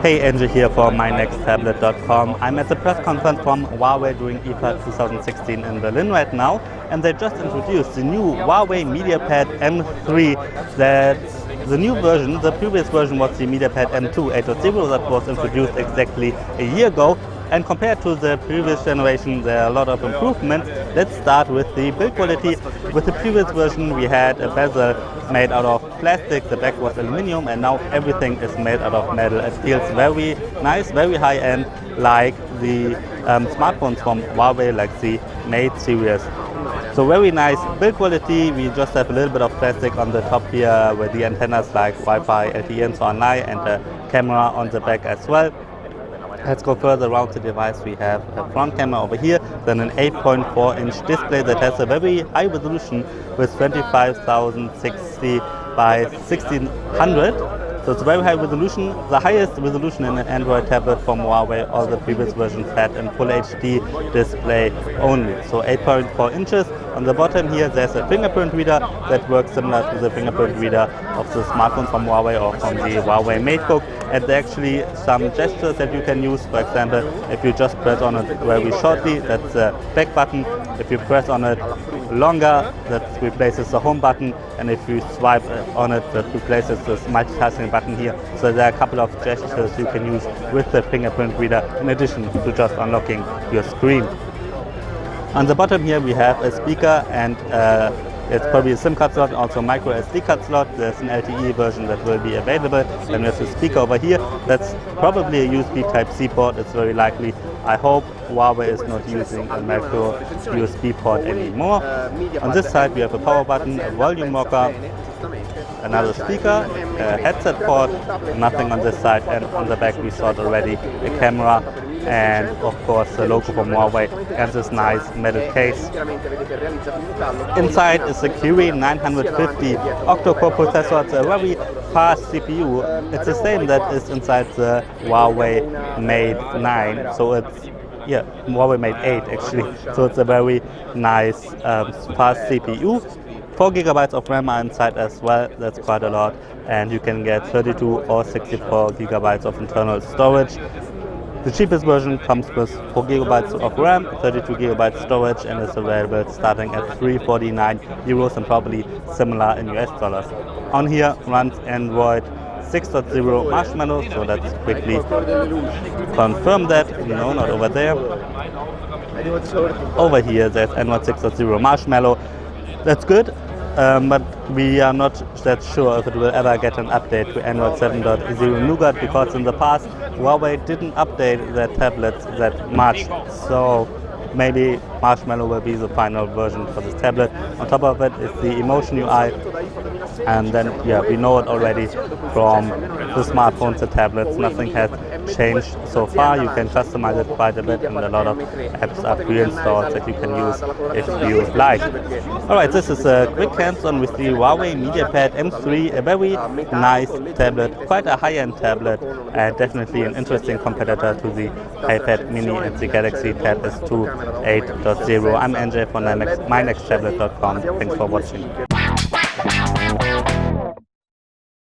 Hey, Andrew here for MyNextTablet.com. I'm at the press conference from Huawei during IFA 2016 in Berlin right now, and they just introduced the new Huawei MediaPad M3. That's the new version. The previous version was the MediaPad M2 8.0 that was introduced exactly a year ago. And compared to the previous generation, there are a lot of improvements. Let's start with the build quality. With the previous version, we had a bezel made out of plastic, the back was aluminum, and now everything is made out of metal. It feels very nice, very high-end, like the smartphones from Huawei, like the Mate series. So very nice build quality. We just have a little bit of plastic on the top here with the antennas like Wi-Fi, LTE, and so on, and a camera on the back as well. Let's go further around the device. We have a front camera over here, then an 8.4-inch display that has a very high resolution with 25,060 by 1600. So it's a very high resolution, the highest resolution in an Android tablet from Huawei. All the previous versions had a full HD display only. So 8.4 inches. On the bottom here there's a fingerprint reader that works similar to the fingerprint reader of the smartphone from Huawei or from the Huawei MateBook. And there are actually some gestures that you can use. For example, if you just press on it very shortly, that's the back button. If you press on it longer, that replaces the home button. And if you swipe on it, that replaces this multitasking button here. So there are a couple of gestures you can use with the fingerprint reader in addition to just unlocking your screen. On the bottom here we have a speaker and it's probably a SIM card slot, also a micro SD card slot. There's an LTE version that will be available. Then there's a speaker over here. That's probably a USB Type-C port. It's very likely. I hope Huawei is not using a micro USB port anymore. On this side we have a power button, a volume rocker, another speaker, a headset port, nothing on this side, and on the back we saw it already, a camera, and of course the logo from Huawei and this nice metal case. Inside is a Kirin 950 octa-core processor. It's a very fast CPU. It's the same that is inside the Huawei Mate 9, so it's Huawei Mate 8 actually. So it's a very nice fast CPU. 4 GB of RAM are inside as well. That's quite a lot, and you can get 32 or 64 GB of internal storage. The cheapest version comes with 4 GB of RAM, 32 GB storage, and is available starting at €349 and probably similar in US dollars. On here runs Android 6.0 Marshmallow, so let's quickly confirm that. No, not over there. Over here there's Android 6.0 Marshmallow. That's good. But we are not that sure if it will ever get an update to Android 7.0 Nougat, because in the past Huawei didn't update their tablets that much. So maybe Marshmallow will be the final version for this tablet. On top of it is the Emotion UI, and then we know it already from the smartphones and tablets. Nothing has changed so far. You can customize it quite a bit, and a lot of apps are pre-installed that you can use if you like. Alright, this is a quick hands-on with the Huawei MediaPad M3, a very nice tablet, quite a high-end tablet, and definitely an interesting competitor to the iPad mini and the Galaxy Tab S2 8.0. I'm NJ from MyNextTablet.com. Thanks for watching.